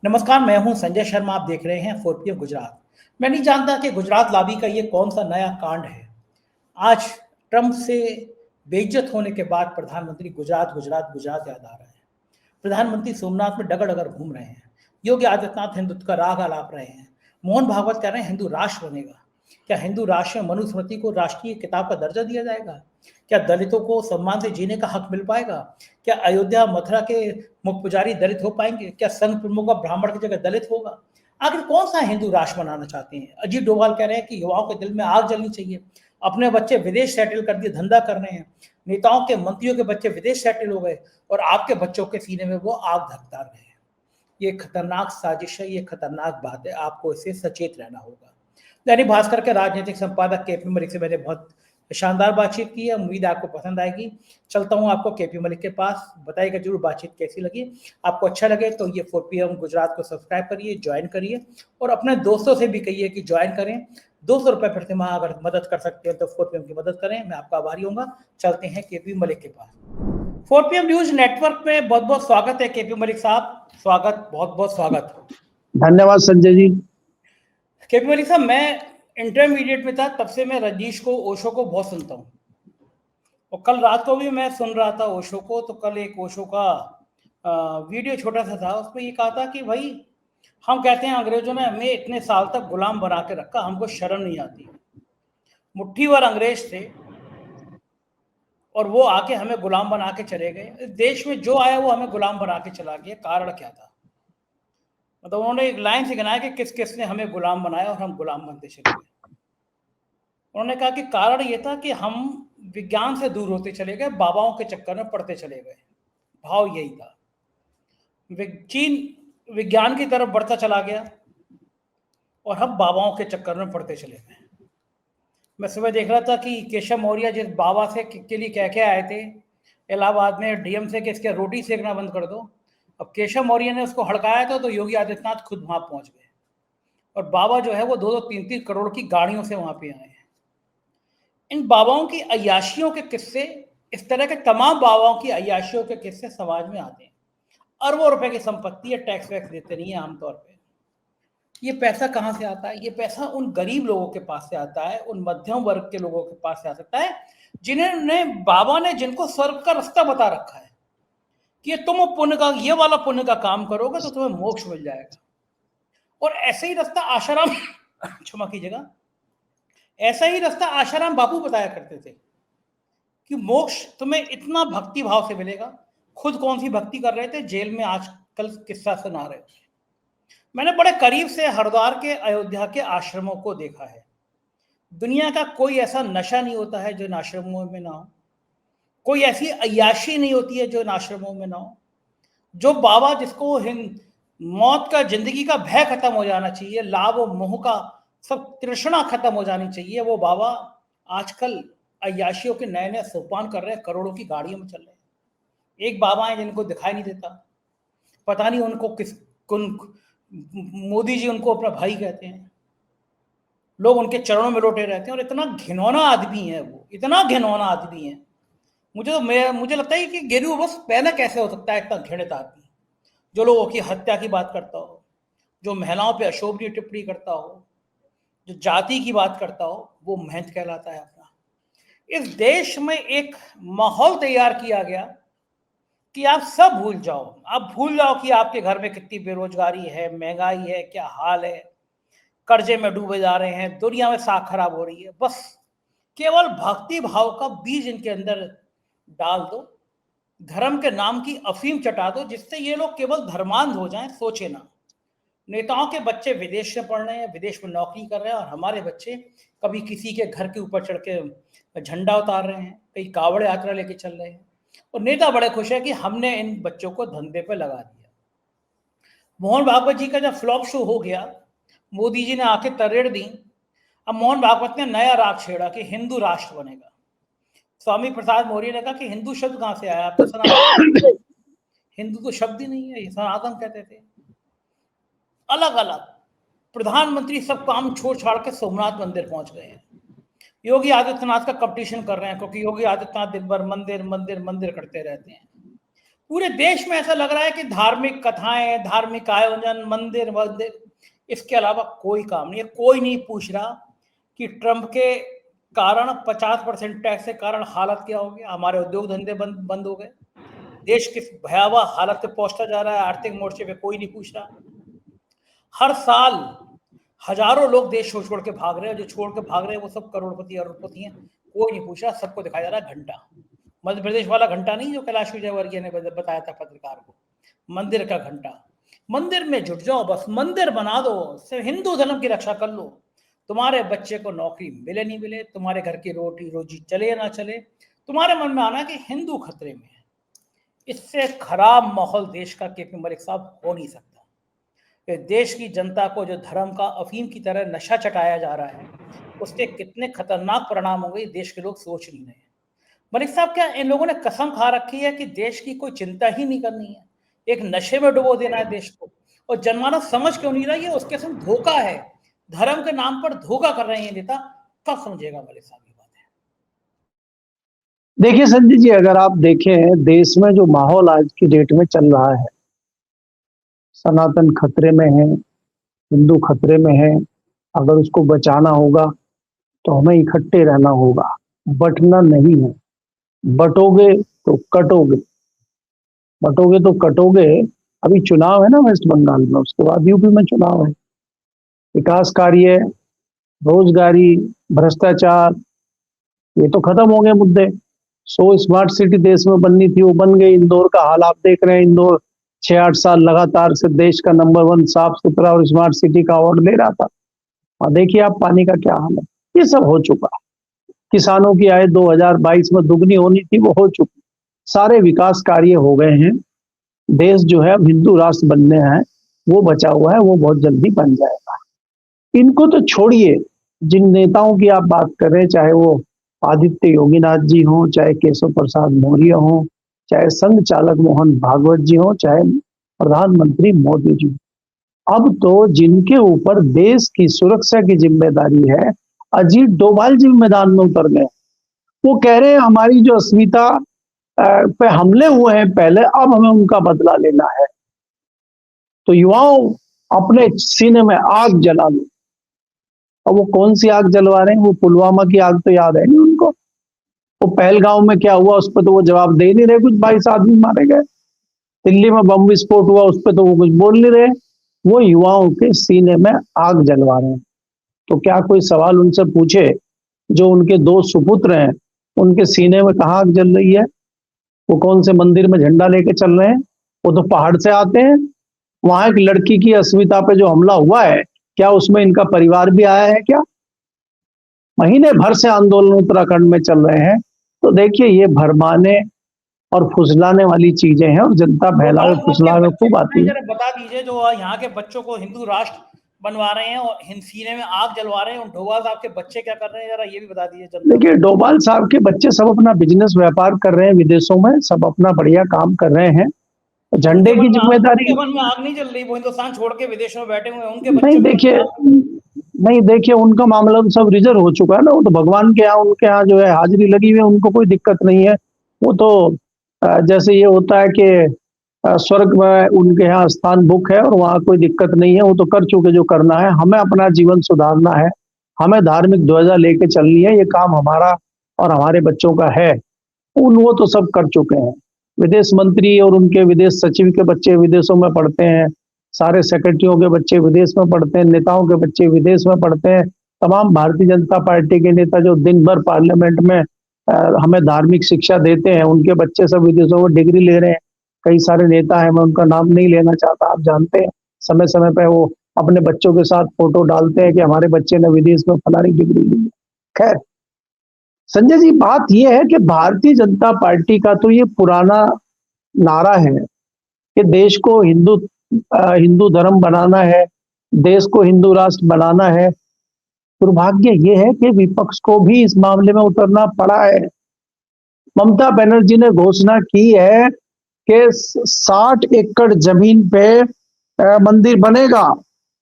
नमस्कार, मैं हूं संजय शर्मा। आप देख रहे हैं 4PM गुजरात। मैं नहीं जानता कि गुजरात लॉबी का ये कौन सा नया कांड है। आज ट्रंप से बेइज्जत होने के बाद प्रधानमंत्री गुजरात गुजरात गुजरात याद आ रहा है। प्रधानमंत्री सोमनाथ में डगर डगर घूम रहे हैं। योगी आदित्यनाथ हिंदुत्व का राग आलाप रहे हैं। मोहन भागवत कह रहे हैं हिंदू राष्ट्र बनेगा। क्या हिंदू राष्ट्र में मनुस्मृति को राष्ट्रीय किताब का दर्जा दिया जाएगा? क्या दलितों को सम्मान से जीने का हक मिल पाएगा? क्या अयोध्या मथुरा के मुख्य पुजारी दलित हो पाएंगे? क्या संघ प्रमुख का ब्राह्मण की जगह दलित होगा? आखिर कौन सा हिंदू राष्ट्र बनाना चाहते हैं? अजीत डोभाल कह रहे हैं कि युवाओं के दिल में आग जलनी चाहिए। अपने बच्चे विदेश सेटल कर दिए, धंधा कर रहे हैं। नेताओं के, मंत्रियों के बच्चे विदेश सेटल हो गए और आपके बच्चों के सीने में वो आग धकता रहे हैं। ये खतरनाक साजिश है, ये खतरनाक बात है। आपको इससे सचेत रहना होगा। दैनिक भास्कर के राजनीतिक संपादक केपी मलिक से मैंने बहुत शानदार बातचीत की है। उम्मीद है आपको पसंद आएगी। चलता हूं आपको केपी मलिक के पास। बताइएगा जरूर बातचीत कैसी लगी। आपको अच्छा लगे तो ये 4PM गुजरात को सब्सक्राइब करिए, ज्वाइन करिए और अपने दोस्तों से भी कहिए कि ज्वाइन करें। 200 रुपए प्रति माह अगर मदद कर सकते हैं तो 4PM की मदद करें। मैं आपका आभारी होऊंगा। चलते हैं केपी मलिक के पास। 4PM न्यूज नेटवर्क में बहुत बहुत स्वागत है केपी मलिक साहब। स्वागत, बहुत बहुत स्वागत। धन्यवाद संजय जी। केपी मलिक साहब, मैं इंटरमीडिएट में था तब से मैं रजनीश को, ओशो को बहुत सुनता हूँ और कल रात को भी मैं सुन रहा था ओशो को। तो कल एक ओशो का वीडियो छोटा सा था, उसमें ये कहा था कि भाई हम कहते हैं अंग्रेजों ने हमें इतने साल तक गुलाम बना के रखा, हमको शर्म नहीं आती। मुट्ठी भर अंग्रेज थे और वो आके हमें गुलाम बना के चले गए। देश में जो आया वो हमें गुलाम बना के चला गया। कारण क्या था? मतलब उन्होंने एक लाइन से गिनाया कि किस किस ने हमें गुलाम बनाया और हम गुलाम बनते चले गए। उन्होंने कहा कि कारण ये था कि हम विज्ञान से दूर होते चले गए, बाबाओं के चक्कर में पड़ते चले गए। भाव यही था। चीन विज्ञान की तरफ बढ़ता चला गया और हम बाबाओं के चक्कर में पड़ते चले गए। मैं सुबह देख रहा था कि केशव मौर्य जिस बाबा से के लिए कह के आए थे इलाहाबाद में डीएम से कि इसके रोटी सेकना बंद कर दो, अब केशव मौर्य ने उसको हड़काया था तो योगी आदित्यनाथ खुद वहां पहुंच गए और बाबा जो है वो 2-3 करोड़ की गाड़ियों से वहां पे आए हैं। इन बाबाओं की अय्याशियों के किस्से, इस तरह के तमाम बाबाओं की अय्याशियों के किस्से समाज में आते हैं। अरबों रुपए की संपत्ति है, टैक्स वैक्स देते नहीं है आमतौर पे। ये पैसा कहाँ से आता है? ये पैसा उन गरीब लोगों के पास से आता है, उन मध्यम वर्ग के लोगों के पास से आ सकता है जिन्होंने, बाबा ने जिनको स्वर्ग का रास्ता बता रखा है कि तुम पुण्य का, ये वाला पुण्य का काम करोगे तो तुम्हें मोक्ष मिल जाएगा। और ऐसे ही रास्ता आशाराम क्षमा कीजिएगा, ऐसा ही रास्ता आशाराम बापू बताया करते थे कि मोक्ष तुम्हें इतना भक्ति भाव से मिलेगा। खुद कौन सी भक्ति कर रहे थे, जेल में आजकल किस्सा सुना रहे थे। मैंने बड़े करीब से हरिद्वार के, अयोध्या के आश्रमों को देखा है। दुनिया का कोई ऐसा नशा नहीं होता है जो इन आश्रमों में ना हो, कोई ऐसी अय्याशी नहीं होती है जो इन आश्रमों में ना हो। जो बाबा जिसको मौत का, जिंदगी का भय खत्म हो जाना चाहिए, लाभ और मोह का सब तृष्णा खत्म हो जानी चाहिए, वो बाबा आजकल अय्याशियों के नए नए सोपान कर रहे हैं, करोड़ों की गाड़ियों में चल रहे हैं। एक बाबा है जिनको दिखाई नहीं देता, पता नहीं उनको किस मोदी जी उनको अपना भाई कहते हैं, लोग उनके चरणों में लौटे रहते हैं और इतना घिनौना आदमी है वो, इतना घिनौना आदमी है। मुझे लगता है कि गेरू बस पहले कैसे हो सकता है इतना घृणित आदमी, जो लोगों की हत्या की बात करता हो, जो महिलाओं पे अशोभनीय टिप्पणी करता हो, जो जाति की बात करता हो, वो महंत कहलाता है अपना। इस देश में एक माहौल तैयार किया गया कि आप सब भूल जाओ, आप भूल जाओ कि आपके घर में कितनी बेरोजगारी है, महंगाई है, क्या हाल है, कर्जे में डूबे जा रहे हैं, दुनिया में साख खराब हो रही है। बस केवल भक्ति भाव का बीज इनके अंदर डाल दो, धर्म के नाम की अफीम चटा दो, जिससे ये लोग केवल धर्मांध हो जाएं। सोचे ना, नेताओं के बच्चे विदेश में पढ़ रहे हैं, विदेश में नौकरी कर रहे हैं और हमारे बच्चे कभी किसी के घर के ऊपर चढ़ के झंडा उतार रहे हैं, कई कावड़ यात्रा लेके चल रहे हैं और नेता बड़े खुश है कि हमने इन बच्चों को धंधे पे लगा दिया। मोहन भागवत जी का जब फ्लॉप शो हो गया, मोदी जी ने आके तरेड़ दी। अब मोहन भागवत ने नया राग छेड़ा कि हिंदू राष्ट्र बनेगा। स्वामी प्रसाद मौर्य ने कहा कि हिंदू शब्द कहां से आया? आप तो सनातन, हिंदू तो शब्द ही नहीं है, ये सनातन कहते थे। अलग अलग प्रधानमंत्री सब काम छोड़ छाड़ के सोमनाथ मंदिर पहुंच गए हैं। योगी आदित्यनाथ का कंपटीशन कर रहे हैं क्योंकि योगी आदित्यनाथ दिन भर मंदिर मंदिर मंदिर करते रहते हैं। पूरे देश में ऐसा लग रहा है कि धार्मिक कथाएं, धार्मिक आयोजन, मंदिर मंदिर, इसके अलावा कोई काम नहीं है। कोई नहीं पूछ रहा कि ट्रंप के कारण 50% टैक्स के कारण हालत क्या हो गया, हमारे उद्योग धंधे बंद हो गए, देश किस भयावह हालत पे पहुंचता जा रहा है आर्थिक मोर्चे पे, कोई नहीं पूछ रहा। हर साल हजारों लोग देश छोड़ के भाग रहे हैं, जो छोड़ के भाग रहे हैं वो सब करोड़पति अरबपति हैं, कोई नहीं पूछ रहा। सबको दिखाया जा रहा है घंटा, मध्य प्रदेश वाला घंटा नहीं जो कैलाश विजयवर्गीय ने बताया था पत्रकार को, मंदिर का घंटा। मंदिर में जुट जाओ, बस मंदिर बना दो, सिर्फ हिंदू धर्म की रक्षा कर लो, तुम्हारे बच्चे को नौकरी मिले नहीं मिले, तुम्हारे घर की रोटी रोजी चले या ना चले, तुम्हारे मन में आना कि हिंदू खतरे में है। इससे खराब माहौल देश का केपी मलिक साहब हो नहीं सकता। देश की जनता को जो धर्म का अफीम की तरह नशा चटाया जा रहा है, उसके कितने खतरनाक परिणाम होंगे देश के लोग सोच नहीं रहे। मलिक साहब, क्या इन लोगों ने कसम खा रखी है कि देश की कोई चिंता ही नहीं करनी है, एक नशे में डुबो देना है देश को, और जनमानस समझ क्यों नहीं रहा है उसके संग धोखा है, धर्म के नाम पर धोखा कर रहे हैं नेता? कब समझेगा मलिक साहब ये बात है? देखिए संजय जी, अगर आप देखें देश में जो माहौल आज की डेट में चल रहा है, सनातन खतरे में है, हिंदू खतरे में है। अगर उसको बचाना होगा तो हमें इकट्ठे रहना होगा, बंटना नहीं है। बटोगे तो कटोगे, बटोगे तो कटोगे। अभी चुनाव है ना वेस्ट बंगाल में, उसके बाद यूपी में चुनाव है। विकास कार्य, रोजगारी, भ्रष्टाचार, ये तो खत्म हो गए मुद्दे। 100 स्मार्ट सिटी देश में बननी थी, वो बन गई। इंदौर का हाल आप देख रहे हैं, इंदौर 6-8 साल लगातार से देश का नंबर 1 साफ सुथरा और स्मार्ट सिटी का अवार्ड ले रहा था, और देखिए आप पानी का क्या हाल है। ये सब हो चुका। किसानों की आय 2022 में दुगनी होनी थी, वो हो चुकी। सारे विकास कार्य हो गए हैं। देश जो है अब हिंदू राष्ट्र बनने हैं, वो बचा हुआ है, वो बहुत जल्दी बन जाएगा। इनको तो छोड़िए, जिन नेताओं की आप बात कर रहे हैं, चाहे वो आदित्य योगीनाथ जी हों, चाहे केशव प्रसाद मौर्य हों, चाहे संघ चालक मोहन भागवत जी हों, चाहे प्रधानमंत्री मोदी जी, अब तो जिनके ऊपर देश की सुरक्षा की जिम्मेदारी है, अजीत डोभाल जी मैदान में उतर गए। वो कह रहे हैं हमारी जो अस्मिता पे हमले हुए हैं पहले, अब हमें उनका बदला लेना है। तो युवाओं, अपने सीने में आग जला लो। अब वो कौन सी आग जलवा रहे हैं? वो पुलवामा की आग तो याद है नहीं उनको। वो पहलगांव में क्या हुआ उस पर तो वो जवाब दे नहीं रहे, कुछ 22 आदमी मारे गए। दिल्ली में बम विस्फोट हुआ, उस पर तो वो कुछ बोल नहीं रहे। वो युवाओं के सीने में आग जलवा रहे हैं। तो क्या कोई सवाल उनसे पूछे? जो उनके 2 सुपुत्र हैं, उनके सीने में कहाँ आग जल रही है? वो कौन से मंदिर में झंडा लेके चल रहे हैं? वो तो पहाड़ से आते हैं। वहां एक लड़की की अस्मिता पे जो हमला हुआ है, क्या उसमें इनका परिवार भी आया है क्या? महीने भर से आंदोलन उत्तराखंड में चल रहे हैं। तो देखिए, ये भरमाने और फुसलाने वाली चीजें हैं, और जनता बहलावे फुसलावे खूब आती है। बता दीजिए, जो यहाँ के बच्चों को हिंदू राष्ट्र बनवा रहे हैं और सीने में आग जलवा रहे हैं, डोभाल साहब के बच्चे क्या कर रहे हैं, जरा ये भी बता दीजिए। देखिए, डोभाल साहब के बच्चे सब अपना बिजनेस व्यापार कर रहे हैं विदेशों में, सब अपना बढ़िया काम कर रहे हैं। झंडे की जिम्मेदारी, मन में आग नहीं जल रही, वो हिंदुस्तान छोड़ के विदेशों में बैठे हुए हैं, उनके नहीं देखिए उनका मामला तो सब रिजर्व हो चुका है ना। वो तो भगवान के यहाँ, उनके यहाँ जो है हाजिरी लगी हुई है, उनको कोई दिक्कत नहीं है। वो तो जैसे ये होता है कि स्वर्ग में उनके यहाँ स्थान बुक है और वहाँ कोई दिक्कत नहीं है, वो तो कर चुके जो करना है। हमें अपना जीवन सुधारना है, हमें धार्मिक ध्वजा लेके चलनी है, ये काम हमारा और हमारे बच्चों का है। वो तो सब कर चुके हैं। विदेश मंत्री और उनके विदेश सचिव के बच्चे विदेशों में पढ़ते हैं, सारे सेक्रेटरियों के बच्चे विदेश में पढ़ते हैं, नेताओं के बच्चे विदेश में पढ़ते हैं। तमाम भारतीय जनता पार्टी के नेता जो दिन भर पार्लियामेंट में हमें धार्मिक शिक्षा देते हैं, उनके बच्चे सब विदेशों में डिग्री ले रहे हैं। कई सारे नेता हैं, मैं उनका नाम नहीं लेना चाहता, आप जानते हैं, समय समय पर वो अपने बच्चों के साथ फोटो डालते हैं कि हमारे बच्चे ने विदेश में फलानी डिग्री ली है। खैर संजय जी, बात यह है कि भारतीय जनता पार्टी का तो ये पुराना नारा है कि देश को हिंदू धर्म बनाना है, देश को हिंदू राष्ट्र बनाना है। दुर्भाग्य ये है कि विपक्ष को भी इस मामले में उतरना पड़ा है। ममता बनर्जी ने घोषणा की है कि 60 एकड़ जमीन पे मंदिर बनेगा,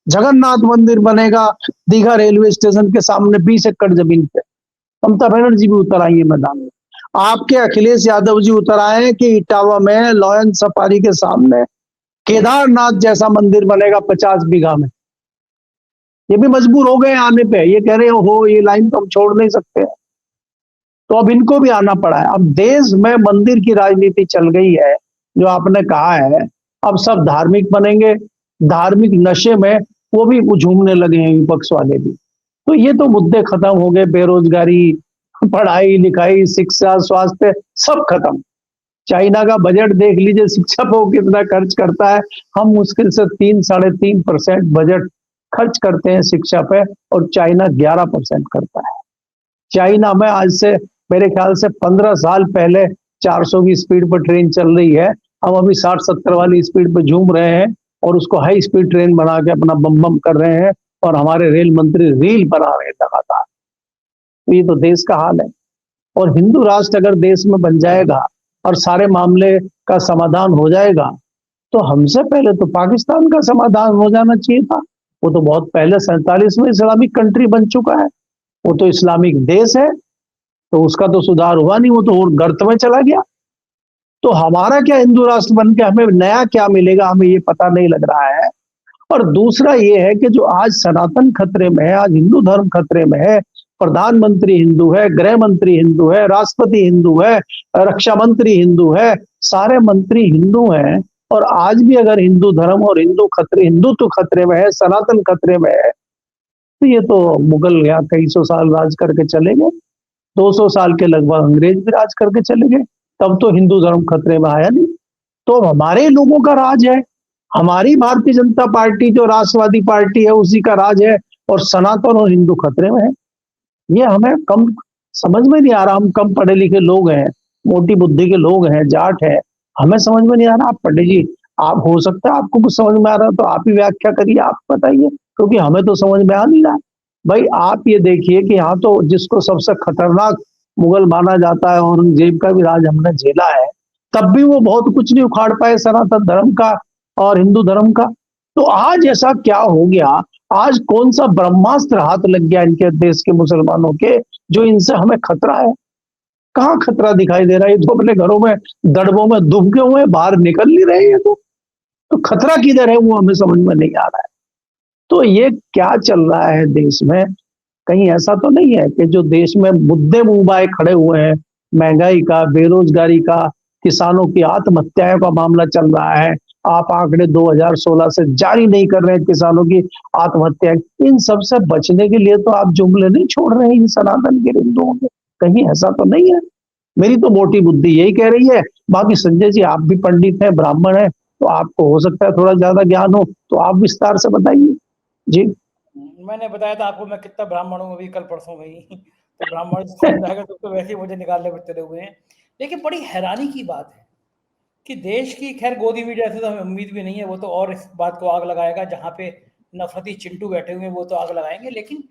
जगन्नाथ मंदिर बनेगा दीघा रेलवे स्टेशन के सामने 20 एकड़ जमीन पे। ममता बनर्जी भी उतर आई है मैदान में। आपके अखिलेश यादव जी उतर आए हैं कि इटावा में लॉयन सफारी के सामने केदारनाथ जैसा मंदिर बनेगा 50 बीघा में। ये भी मजबूर हो गए आने पे, ये कह रहे हो ये लाइन तो हम छोड़ नहीं सकते। तो अब इनको भी आना पड़ा है। अब देश में मंदिर की राजनीति चल गई है, जो आपने कहा है। अब सब धार्मिक बनेंगे, धार्मिक नशे में वो भी झूमने लगे हैं विपक्ष वाले भी। तो ये तो मुद्दे खत्म हो गए, बेरोजगारी, पढ़ाई लिखाई, शिक्षा, स्वास्थ्य सब खत्म। चाइना का बजट देख लीजिए, शिक्षा पर वो कितना खर्च करता है। हम मुश्किल से 3-3.5% बजट खर्च करते हैं शिक्षा पे, और चाइना 11% करता है। चाइना में आज से मेरे ख्याल से 15 साल पहले 400 की स्पीड पर ट्रेन चल रही है, हम अभी 60-70 वाली स्पीड पर झूम रहे हैं, और उसको हाई स्पीड ट्रेन बना के अपना बम बम कर रहे हैं, और हमारे रेल मंत्री रील बना रहे हैं लगातार। तो ये तो देश का हाल है। और हिंदू राष्ट्र अगर देश में बन जाएगा और सारे मामले का समाधान हो जाएगा, तो हमसे पहले तो पाकिस्तान का समाधान हो जाना चाहिए था। वो तो बहुत पहले 47 में इस्लामिक कंट्री बन चुका है, वो तो इस्लामिक देश है, तो उसका तो सुधार हुआ नहीं, वो तो और गर्त में चला गया। तो हमारा क्या हिंदू राष्ट्र बन के हमें नया क्या मिलेगा, हमें ये पता नहीं लग रहा है। और दूसरा ये है कि जो आज सनातन खतरे में है, आज हिंदू धर्म खतरे में है, प्रधानमंत्री हिंदू है, गृह मंत्री हिंदू है, राष्ट्रपति हिंदू है, रक्षा मंत्री हिंदू है, सारे मंत्री हिंदू हैं। और आज भी अगर हिंदू धर्म और हिंदुत्व खतरे में है, सनातन खतरे में है, तो ये तो मुगल यहाँ कई सौ साल राज करके चले गए, 200 साल के लगभग अंग्रेज भी राज करके चले गए, तब तो हिंदू धर्म खतरे में आया नहीं। तो हमारे लोगों का राज है, हमारी भारतीय जनता पार्टी जो राष्ट्रवादी पार्टी है उसी का राज है, और सनातन और हिंदू खतरे में है। ये हमें कम समझ में नहीं आ रहा। हम कम पढ़े लिखे लोग हैं, मोटी बुद्धि के लोग हैं, जाट है, हमें समझ में नहीं आ रहा। आप पंडित जी, आप हो सकता है आपको कुछ समझ में आ रहा, तो आप ही व्याख्या करिए, आप बताइए, क्योंकि हमें तो समझ में आ नहीं रहा। भाई आप ये देखिए कि यहाँ तो जिसको सबसे खतरनाक मुगल माना जाता है, औरंगजेब का भी राज हमने झेला है, तब भी वो बहुत कुछ नहीं उखाड़ पाए सनातन धर्म का और हिंदू धर्म का। तो आज ऐसा क्या हो गया, आज कौन सा ब्रह्मास्त्र हाथ लग गया इनके देश के मुसलमानों के, जो इनसे हमें खतरा है? कहाँ खतरा दिखाई दे रहा है? ये तो अपने घरों में दड़बों में दुबके हुए बाहर निकल नहीं रहे हैं। तो खतरा किधर है वो हमें समझ में नहीं आ रहा है। तो ये क्या चल रहा है देश में? कहीं ऐसा तो नहीं है कि जो देश में मुद्दे मुंह बाए खड़े हुए हैं, महंगाई का, बेरोजगारी का, किसानों की आत्महत्याओं का मामला चल रहा है, आप आंकड़े 2016 से जारी नहीं कर रहे हैं किसानों की आत्महत्या, इन सब से बचने के लिए तो आप जुमले नहीं छोड़ रहे हैं इन सनातन के हिंदुओं के? कहीं ऐसा तो नहीं है? मेरी तो मोटी बुद्धि यही कह रही है। बाकी संजय जी, आप भी पंडित हैं, ब्राह्मण हैं, तो आपको हो सकता है थोड़ा ज्यादा ज्ञान हो, तो आप विस्तार से बताइए जी। मैंने बताया था आपको मैं कितना ब्राह्मण हूँ अभी कल परसों में ही। तो ब्राह्मण समझ आएगा तो वैसे ही मुझे निकालने पर चले हुए हैं। लेकिन बड़ी हैरानी की बात है कि देश की, खैर गोदी मीडिया से तो हमें उम्मीद भी नहीं है, वो तो और इस बात को आग लगाएगा, जहाँ पे नफरती चिंटू बैठे हुए हैं वो तो आग लगाएंगे। लेकिन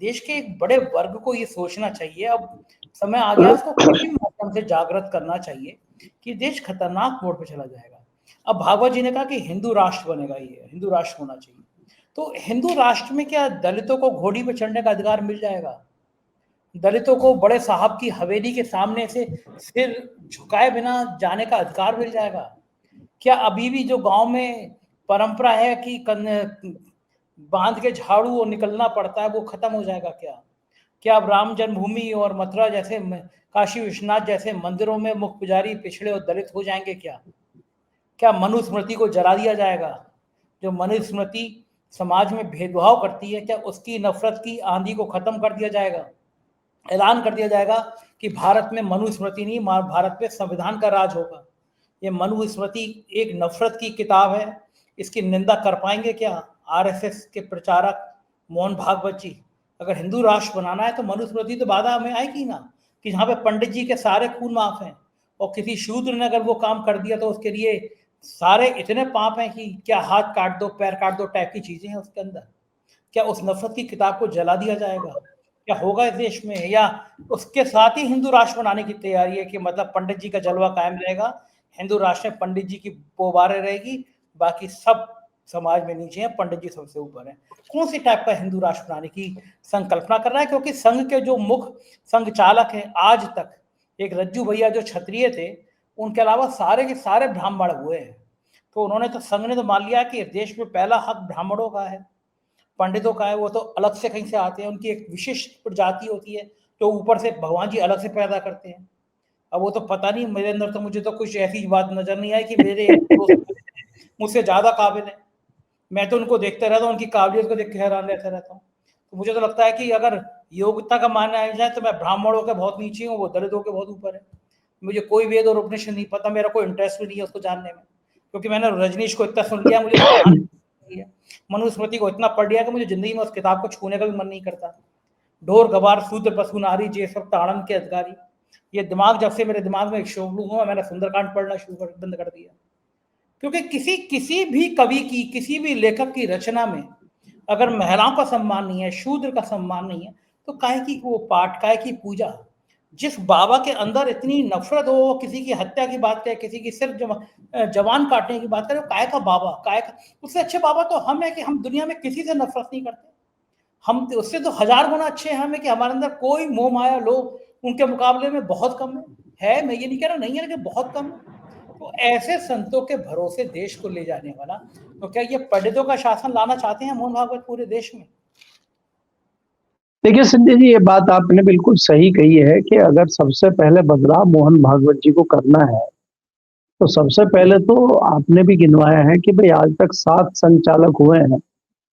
देश के एक बड़े वर्ग को ये सोचना चाहिए, अब समय आ गया, उसको किसी भी माध्यम से जागृत करना चाहिए कि देश खतरनाक मोड़ पे चला जाएगा। अब भागवत जी ने कहा कि हिंदू राष्ट्र बनेगा, ये हिंदू राष्ट्र होना चाहिए। तो हिंदू राष्ट्र में क्या दलितों को घोड़ी पे चढ़ने का अधिकार मिल जाएगा? दलितों को बड़े साहब की हवेली के सामने से सिर झुकाए बिना जाने का अधिकार मिल जाएगा? क्या अभी भी जो गांव में परंपरा है कि बांध के झाड़ू और निकलना पड़ता है, वो खत्म हो जाएगा क्या? क्या अब राम जन्मभूमि और मथुरा जैसे, काशी विश्वनाथ जैसे मंदिरों में मुख्य पुजारी पिछड़े और दलित हो जाएंगे क्या? क्या मनुस्मृति को जला दिया जाएगा? जो मनुस्मृति समाज में भेदभाव करती है, क्या उसकी नफरत की आंधी को खत्म कर दिया जाएगा? ऐलान कर दिया जाएगा कि भारत में मनुस्मृति नहीं, भारत में संविधान का राज होगा। ये मनुस्मृति एक नफरत की किताब है, इसकी निंदा कर पाएंगे क्या आरएसएस के प्रचारक मोहन भागवत जी? अगर हिंदू राष्ट्र बनाना है तो मनुस्मृति तो बाधा हमें आएगी ना, कि जहाँ पे पंडित जी के सारे खून माफ हैं, और किसी शूद्र ने अगर वो काम कर दिया तो उसके लिए सारे इतने पाप हैं कि क्या हाथ काट दो, पैर काट दो टाइप की चीजें हैं उसके अंदर। क्या उस नफरत की किताब को जला दिया जाएगा? क्या होगा इस देश में? या उसके साथ ही हिंदू राष्ट्र बनाने की तैयारी है कि मतलब पंडित जी का जलवा कायम रहेगा, हिंदू राष्ट्र में पंडित जी की पोबारे रहेगी, बाकी सब समाज में नीचे हैं, पंडित जी सबसे ऊपर हैं? कौन सी टाइप का हिंदू राष्ट्र बनाने की संकल्पना कर रहा है? क्योंकि संघ के जो मुख्य संघ चालक हैं आज तक एक रज्जू भैया जो क्षत्रिय थे, उनके अलावा सारे के सारे ब्राह्मण हुए हैं। तो उन्होंने तो संघ ने तो मान लिया कि देश में पहला हक ब्राह्मणों का है, पंडितों का है, वो तो अलग से कहीं से आते हैं, उनकी एक विशिष्ट प्रजाति होती है, तो ऊपर से भगवान जी अलग से पैदा करते हैं। अब वो तो पता नहीं, मेरे अंदर तो मुझे तो कुछ ऐसी बात नजर नहीं आई कि मेरे मुझसे ज्यादा काबिल है। मैं तो उनको देखते रहता हूँ, उनकी काबिलियत को देख के हैरान रहता रहता हूँ। तो मुझे तो लगता है कि अगर योग्यता का मानना आ जाए तो मैं ब्राह्मणों के बहुत नीचे हूँ, वो दलितों के बहुत ऊपर है। मुझे कोई वेद और उपनिषद नहीं पता, मेरा कोई इंटरेस्ट भी नहीं है उसको जानने में, क्योंकि मैंने रजनीश को इतना सुन लिया, मुझे मनुस्मृति को इतना पढ़ लिया कि मुझे जिंदगी में उस किताब को छूने का भी मन नहीं करता। ढोर गवार शूद्र पशु नारी जे सब ताड़न के अधिकारी, ये दिमाग जब से मेरे दिमाग में एक शोभलू हुआ, मैंने सुंदरकांड पढ़ना बंद कर दिया। क्योंकि किसी भी कवि की, किसी भी लेखक की रचना में अगर महिलाओं का सम्मान नहीं है, शूद्र का सम्मान नहीं है, तो काहे की वो पाठ, काहे की पूजा। जिस बाबा के अंदर इतनी नफरत हो, किसी की हत्या की बात करे, किसी की सिर्फ जवान काटने की बात करे, काय का बाबा, काय का, उससे अच्छे बाबा तो हम है कि हम दुनिया में किसी से नफरत नहीं करते। हम उससे तो हजार गुना अच्छे हैं हमें कि हमारे अंदर कोई मोह माया लोभ उनके मुकाबले में बहुत कम है। मैं ये नहीं कह रहा नहीं है, लेकिन बहुत कम है। तो ऐसे संतों के भरोसे देश को ले जाने वाला, तो क्या ये पंडितों का शासन लाना चाहते हैं मोहन भागवत पूरे देश में? देखिए संजय जी, ये बात आपने बिल्कुल सही कही है कि अगर सबसे पहले बदलाव मोहन भागवत जी को करना है, तो सबसे पहले तो आपने भी गिनवाया है कि भाई आज तक 7 संचालक हुए हैं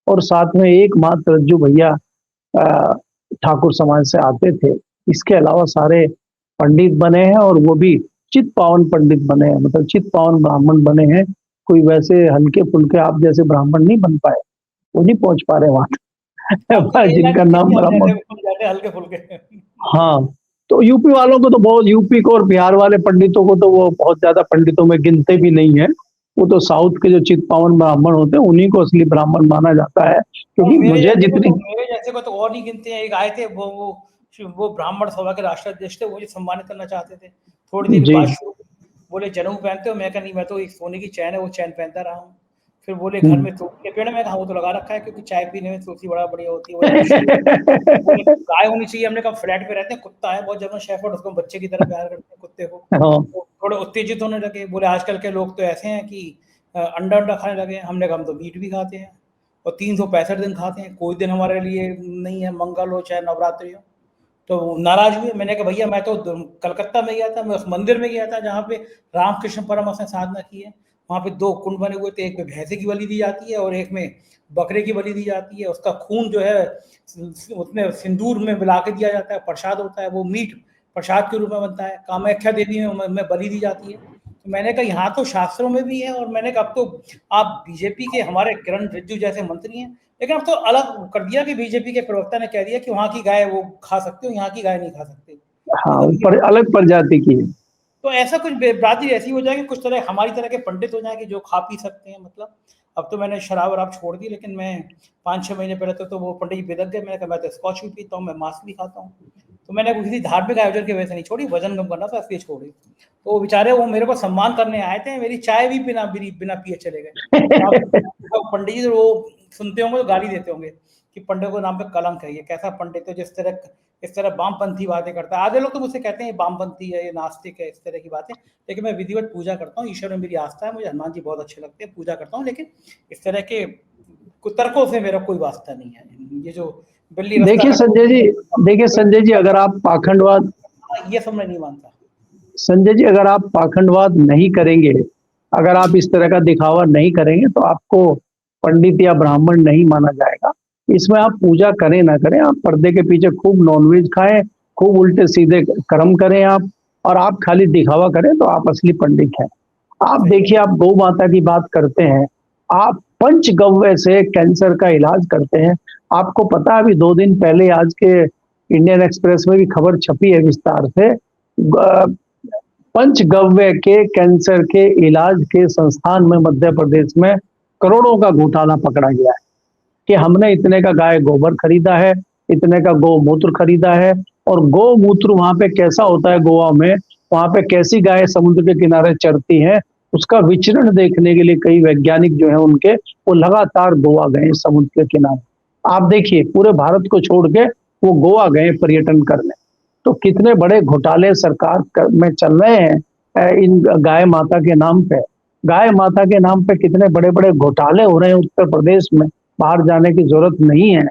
और साथ में एकमात्र रज्जू भैया ठाकुर समाज से आते थे। इसके अलावा सारे पंडित बने हैं, और वो भी चित पावन पंडित बने हैं, मतलब चित पावन ब्राह्मण बने हैं। कोई वैसे हल्के फुल्के आप जैसे ब्राह्मण नहीं बन पाए, वो नहीं पहुंच पा रहे वहां जिनका नाम ब्राह्मण। हल्के फुल्के। हाँ, तो यूपी वालों को तो बहुत, यूपी को और बिहार वाले पंडितों को तो वो बहुत ज्यादा पंडितों में गिनते भी नहीं है। वो तो साउथ के जो चित पावन ब्राह्मण होते हैं उन्हीं को असली ब्राह्मण माना जाता है। क्योंकि मुझे जितनी, मेरे जैसे को तो और नहीं गिनते हैं। एक आए थे वो ब्राह्मण सभा के राष्ट्राध्यक्ष थे, वो मुझे सम्मानित करना चाहते थे। थोड़ी देर बाद बोले जनेऊ पहनते हो? मैं कहा नहीं, मैं तो एक सोने की चैन है वो चैन पहनता रहा हूँ। फिर बोले घर में तुलसी के पेड़ है? मैं कहा वो तो लगा रखा है, क्योंकि चाय पीने में तुलसी बड़ा बढ़िया होती है। गाय होनी चाहिए। हमने कहा फ्लैट पे रहते हैं, कुत्ता है बहुत जर्मन शेफर्ड, उसको बच्चे की तरह प्यार करते हैं कुत्ते को। तो थोड़े उत्तेजित होने लगे। बोले आजकल के लोग तो ऐसे हैं कि अंडा खाने लगे। हमने कहा हम तो मीट भी खाते हैं और 365 दिन खाते हैं, कोई दिन हमारे लिए नहीं है, मंगल हो चाहे नवरात्रि हो। तो नाराज हुए। मैंने कहा भैया मैं तो कलकत्ता में गया था, मैं उस मंदिर में गया था जहाँ पे रामकृष्ण परमहंस ने साधना की है। वहाँ पे 2 कुंड बने हुए थे, एक में भैंसे की बलि दी जाती है और एक में बकरे की बलि दी जाती है। उसका खून जो है उसमें सिंदूर में मिला के दिया जाता है, प्रसाद होता है, वो मीट प्रसाद के रूप में बनता है। कामाख्या देवी में बलि दी जाती है। तो मैंने कहा यहाँ तो शास्त्रों में भी है, और मैंने कहा अब तो आप बीजेपी के हमारे किरण रिजिजू जैसे मंत्री हैं, लेकिन अब तो अलग कर दिया कि बीजेपी के प्रवक्ता ने कह दिया कि वहां की गाय वो खा सकते हो, यहाँ की गाय नहीं खा सकते। हाँ, पर अलग प्रजाति की। तो ऐसा कुछ बिरादरी ऐसी हो जाएगी, कुछ तरह हमारी तरह के पंडित हो जाएंगे जो खा पी सकते हैं। मतलब अब तो मैंने शराब वराब छोड़ दी, लेकिन मैं 5-6 महीने पहले तो वो पंडित जी बेदक गए। मैंने कहा मैं तो स्कॉच भी पीता हूँ, मैं मांस भी खाता हूँ। तो मैंने किसी धार्मिक आयोजन की वजह से नहीं छोड़ी, वजन कम करना था इसलिए छोड़ी। तो बेचारे वो मेरे को सम्मान करने आए थे, मेरी चाय भी बिना पिए चले गए। पंडित जी वो सुनते होंगे तो गाली देते होंगे कि पंडित को नाम पे कलंक है, ये कैसा पंडित है जो इस तरह वामपंथी बातें करता है। आधे लोग तो मुझसे कहते हैं ये वामपंथी है, ये नास्तिक है, इस तरह की बातें। लेकिन मैं विधिवत पूजा करता हूँ, ईश्वर में मेरी आस्था है, मुझे हनुमान जी बहुत अच्छे लगते हैं, पूजा करता हूँ। लेकिन इस तरह के कुतर्कों से मेरा कोई वास्ता नहीं है। ये जो बिल्ली देखिए संजय जी, अगर आप पाखंडवाद, ये सब मैं नहीं मानता। संजय जी अगर आप पाखंडवाद नहीं करेंगे, अगर आप इस तरह का दिखावा नहीं करेंगे, तो आपको पंडित या ब्राह्मण नहीं माना जाएगा। इसमें आप पूजा करें ना करें, आप पर्दे के पीछे खूब नॉनवेज खाएं, खूब उल्टे सीधे कर्म करें आप, और आप खाली दिखावा करें तो आप असली पंडित हैं। आप देखिए, आप गौ माता की बात करते हैं, आप पंचगव्य से कैंसर का इलाज करते हैं। आपको पता है, अभी 2 दिन पहले आज के इंडियन एक्सप्रेस में भी खबर छपी है विस्तार से, पंचगव्य के कैंसर के इलाज के संस्थान में मध्य प्रदेश में करोड़ों का घोटाला पकड़ा गया है कि हमने इतने का गाय गोबर खरीदा है, इतने का गौमूत्र खरीदा है। और गौमूत्र वहां पे कैसा होता है गोवा में, वहां पे कैसी गाय समुद्र के किनारे चरती हैं, उसका विचरण देखने के लिए कई वैज्ञानिक जो है उनके, वो लगातार गोवा गए समुद्र के किनारे। आप देखिए, पूरे भारत को छोड़ के वो गोवा गए पर्यटन करने। तो कितने बड़े घोटाले सरकार में चल रहे हैं इन गाय माता के नाम पे। गाय माता के नाम पे कितने बड़े बड़े घोटाले हो रहे हैं उत्तर प्रदेश में। बाहर जाने की जरूरत नहीं है।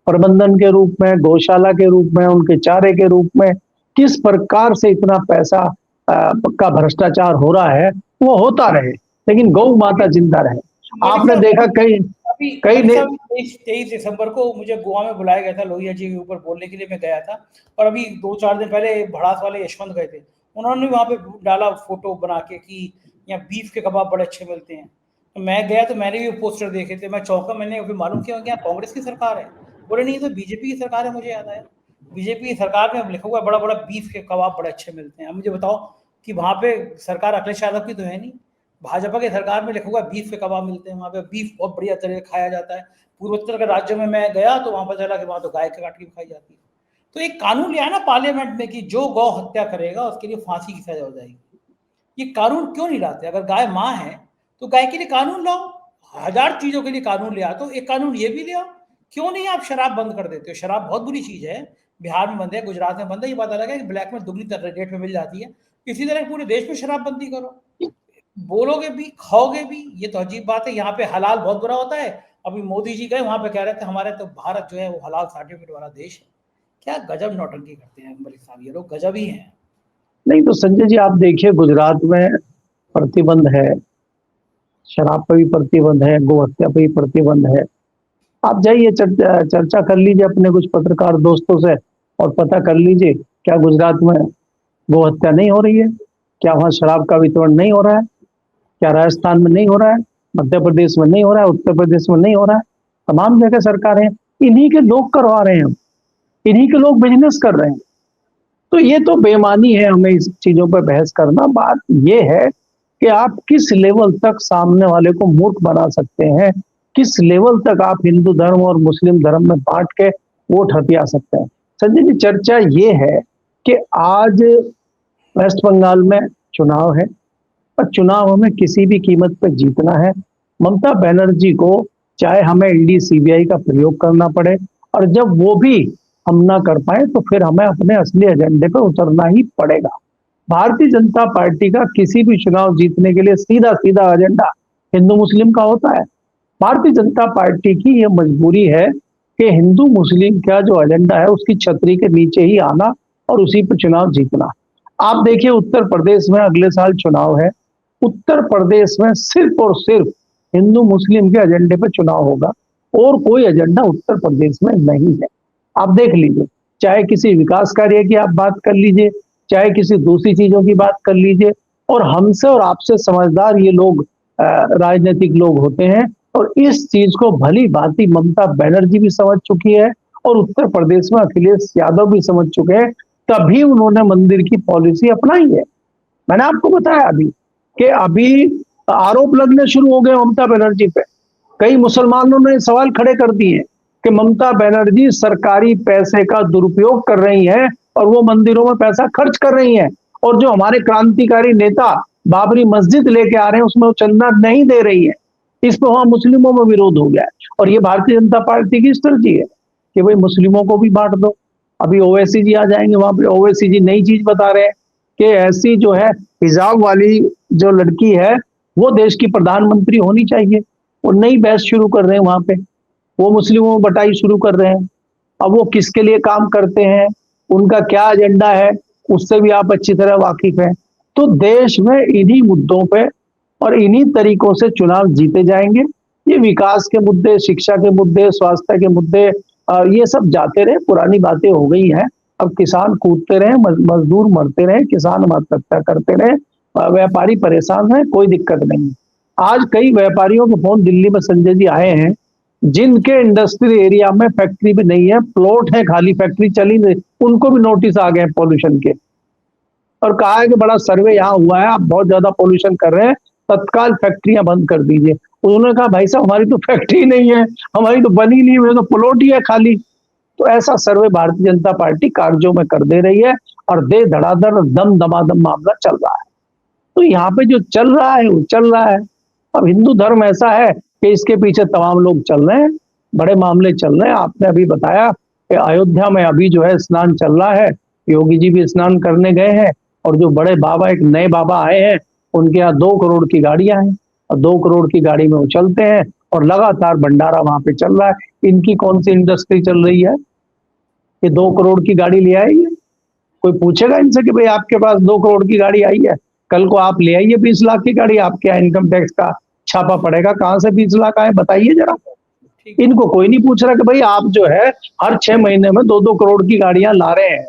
प्रबंधन के रूप में, गौशाला के रूप में, उनके चारे के रूप में किस प्रकार से इतना पैसा का भ्रष्टाचार हो रहा है, वो होता रहे, लेकिन गौ माता जिंदा रहे। आपने देखा कई अभी कई 23 दिसंबर को मुझे गोवा में बुलाया गया था लोहिया जी के ऊपर बोलने के लिए, मैं गया था। और अभी 2-4 दिन पहले भड़ास वाले यशवंत गए थे, उन्होंने वहां पे डाला फोटो बना के कि यहाँ बीफ के कबाब बड़े अच्छे मिलते हैं। तो मैं गया तो मैंने भी पोस्टर देखे थे, मैं चौंका। मैंने अभी मालूम किया कि यहाँ कांग्रेस की सरकार है। बोले नहीं, ये तो बीजेपी की सरकार है। मुझे याद आया बीजेपी की सरकार में लिखा हुआ बड़ा बड़ा बीफ के कबाब बड़े अच्छे मिलते हैं। अब मुझे बताओ कि वहां पे सरकार अखिलेश यादव की तो है नहीं, भाजपा की सरकार में लिखा हुआ बीफ के कबाब मिलते हैं। वहाँ पे बीफ बहुत बढ़िया तरह से खाया जाता है। पूर्वोत्तर के राज्यों में मैं गया तो वहां पर चला कि वहां तो गाय के काट के खाई जाती है। तो एक कानून लिया ना पार्लियामेंट में कि जो गौ हत्या करेगा उसके लिए फांसी की सजा हो जाएगी। ये कानून क्यों नहीं लाते? अगर गाय माँ है तो गाय के लिए कानून लाओ। 1000 चीजों के लिए कानून ले तो एक कानून ये भी ले आओ। क्यों नहीं आप शराब बंद कर देते हो? शराब बहुत बुरी चीज है। बिहार में बंद है, गुजरात में बंद है, ये बात अलग है कि ब्लैक में दुगनी रेट में मिल जाती है। इसी तरह पूरे देश में शराबबंदी करो। बोलोगे भी, खाओगे भी, ये तो अजीब बात है। यहाँ पे हलाल बहुत बुरा होता है। अभी मोदी जी गए वहां पे कह रहे थे हमारे तो भारत जो है वो हलाल सर्टिफिकेट वाला देश है। क्या गजब नौटंकी करते हैं मलिक साहब, ये लोग गजब ही हैं। नहीं तो संजय जी, आप देखिए गुजरात में प्रतिबंध है, शराब पर भी प्रतिबंध है, गौ हत्या पर भी प्रतिबंध है। आप जाइए चर्चा कर लीजिए अपने कुछ पत्रकार दोस्तों से और पता कर लीजिए क्या गुजरात में गौ हत्या नहीं हो रही है? क्या वहाँ शराब का वितरण नहीं हो रहा है? क्या राजस्थान में नहीं हो रहा है? मध्य प्रदेश में नहीं हो रहा है? उत्तर प्रदेश में नहीं हो रहा है? तमाम जगह सरकारें, इन्हीं के लोग करवा रहे हैं, इन्हीं के लोग बिजनेस कर रहे हैं। तो ये तो बेईमानी है हमें इस चीजों पर बहस करना। बात ये है कि आप किस लेवल तक सामने वाले को मूर्ख बना सकते हैं, किस लेवल तक आप हिंदू धर्म और मुस्लिम धर्म में बांट के वोट हथिया सकते हैं। संजय जी, चर्चा ये है कि आज वेस्ट बंगाल में चुनाव है और चुनाव हमें किसी भी कीमत पर जीतना है। ममता बनर्जी को चाहे हमें ईडी सीबीआई का प्रयोग करना पड़े, और जब वो भी हम ना कर पाए तो फिर हमें अपने असली एजेंडे पर उतरना ही पड़ेगा। भारतीय जनता पार्टी का किसी भी चुनाव जीतने के लिए सीधा सीधा एजेंडा हिंदू मुस्लिम का होता है। भारतीय जनता पार्टी की यह मजबूरी है कि हिंदू मुस्लिम का जो एजेंडा है उसकी छतरी के नीचे ही आना और उसी पर चुनाव जीतना। आप देखिए उत्तर प्रदेश में अगले साल चुनाव है। उत्तर प्रदेश में सिर्फ और सिर्फ हिंदू मुस्लिम के एजेंडे पर चुनाव होगा और कोई एजेंडा उत्तर प्रदेश में नहीं है। आप देख लीजिए, चाहे किसी विकास कार्य की आप बात कर लीजिए, चाहे किसी दूसरी चीजों की बात कर लीजिए, और हमसे और आपसे समझदार ये लोग राजनीतिक लोग होते हैं। और इस चीज को भली भांति ममता बनर्जी भी समझ चुकी है और उत्तर प्रदेश में अखिलेश यादव भी समझ चुके हैं, तभी उन्होंने मंदिर की पॉलिसी अपनाई है। मैंने आपको बताया अभी कि अभी आरोप लगने शुरू हो गए ममता बनर्जी पे। कई मुसलमानों ने सवाल खड़े कर दिए कि ममता बनर्जी सरकारी पैसे का दुरुपयोग कर रही हैं और वो मंदिरों में पैसा खर्च कर रही हैं, और जो हमारे क्रांतिकारी नेता बाबरी मस्जिद लेके आ रहे हैं उसमें वो चंदा नहीं दे रही है। इस पर वहां मुस्लिमों में विरोध हो गया है। और ये भारतीय जनता पार्टी की स्ट्रेटजी है कि भाई मुस्लिमों को भी बांट दो। अभी ओवैसी जी आ जाएंगे, वहां पे ओवैसी जी नई चीज बता रहे हैं कि ऐसी जो है हिजाब वाली जो लड़की है वो देश की प्रधानमंत्री होनी चाहिए। वो नई बहस शुरू कर रहे हैं वहां पे, वो मुस्लिमों में बटाई शुरू कर रहे हैं। अब वो किसके लिए काम करते हैं, उनका क्या एजेंडा है, उससे भी आप अच्छी तरह वाकिफ हैं। तो देश में इन्हीं मुद्दों पे और इन्हीं तरीकों से चुनाव जीते जाएंगे। ये विकास के मुद्दे, शिक्षा के मुद्दे, स्वास्थ्य के मुद्दे, ये सब जाते रहे, पुरानी बातें हो गई हैं। अब किसान कूदते रहे, मजदूर मरते रहे, किसान आत्महत्या करते रहे, व्यापारी परेशान है, कोई दिक्कत नहीं। आज कई व्यापारियों के फोन दिल्ली में संजय जी आए हैं जिनके इंडस्ट्रियल एरिया में फैक्ट्री भी नहीं है, प्लॉट है खाली, फैक्ट्री चली नहीं, उनको भी नोटिस आ गए पॉल्यूशन के, और कहा है कि बड़ा सर्वे यहाँ हुआ है, आप बहुत ज्यादा पॉल्यूशन कर रहे हैं, तत्काल फैक्ट्रियां बंद कर दीजिए। उन्होंने कहा भाई साहब हमारी तो फैक्ट्री नहीं है, हमारी तो बनी नहीं है, तो प्लॉट ही है खाली। तो ऐसा सर्वे भारतीय जनता पार्टी कार्यों में कर दे रही है और दे धड़ाधड़ दम दमादम मामला चल रहा है। तो यहाँ पे जो चल रहा है वो चल रहा है। अब हिंदू धर्म ऐसा है कि इसके पीछे तमाम लोग चल रहे हैं, बड़े मामले चल रहे हैं। आपने अभी बताया कि अयोध्या में अभी जो है स्नान चल रहा है, योगी जी भी स्नान करने गए हैं, और जो बड़े बाबा, एक नए बाबा आए हैं, उनके यहाँ 2 करोड़ की गाड़ियां हैं, और 2 करोड़ की गाड़ी में वो चलते हैं और लगातार भंडारा वहां पे चल रहा है। इनकी कौन सी इंडस्ट्री चल रही है? ये 2 करोड़ की गाड़ी ले आएगी? कोई पूछेगा इनसे कि भाई आपके पास 2 करोड़ की गाड़ी आई है, कल को आप ले आइए 20 लाख की गाड़ी, आपके यहाँ इनकम टैक्स का छापा पड़ेगा, कहां से 20 लाख आए बताइए जरा। इनको कोई नहीं पूछ रहा कि भाई आप जो है हर 6 महीने में 2-2 करोड़ की गाड़ियां ला रहे हैं,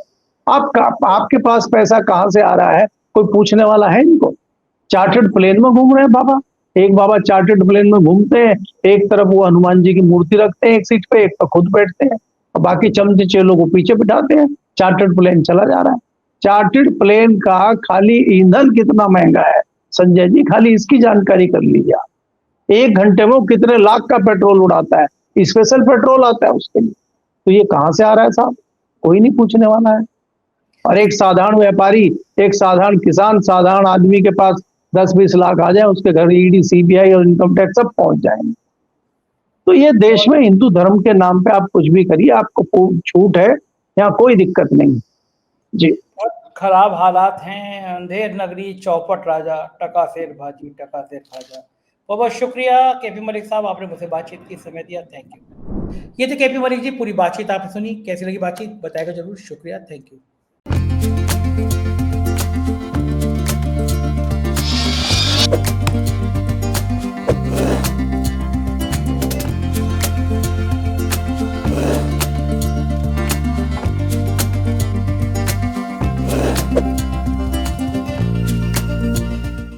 आपके पास पैसा कहां से आ रहा है, कोई पूछने वाला है इनको? चार्टर्ड प्लेन में घूम रहे हैं बाबा, एक बाबा चार्टर्ड प्लेन में घूमते हैं, एक तरफ वो हनुमान जी की मूर्ति रखते हैं एक सीट पे, एक पर खुद बैठते हैं, और बाकी चमचे चेलों को पीछे बिठाते हैं, चार्टर्ड प्लेन चला जा रहा है। चार्टर्ड प्लेन का खाली ईंधन कितना महंगा है संजय जी, खाली इसकी जानकारी कर लीजिए आप। 1 घंटे में वो कितने लाख का पेट्रोल उड़ाता है, स्पेशल पेट्रोल आता है उसके लिए। तो ये कहां से आ रहा है साहब, कोई नहीं पूछने वाला है। और एक साधारण व्यापारी, एक साधारण किसान, साधारण आदमी के पास 10-20 लाख आ जाए, उसके घर ईडी, सीबीआई और इनकम टैक्स सब पहुंच जाएंगे। तो ये देश में हिंदू धर्म के नाम पे आप कुछ भी करिए, आपको छूट है, यहाँ कोई दिक्कत नहीं जी। बहुत खराब हालात हैं, अंधेर नगरी चौपट राजा, टका शेर भाजी टका शेर खाजा। बहुत बहुत शुक्रिया केपी मलिक साहब, आपने मुझसे बातचीत की, समय दिया, थैंक यू। ये थे केपी मलिक जी, पूरी बातचीत आपने सुनी, कैसी लगी बातचीत बताएगा जरूर, शुक्रिया, थैंक यू।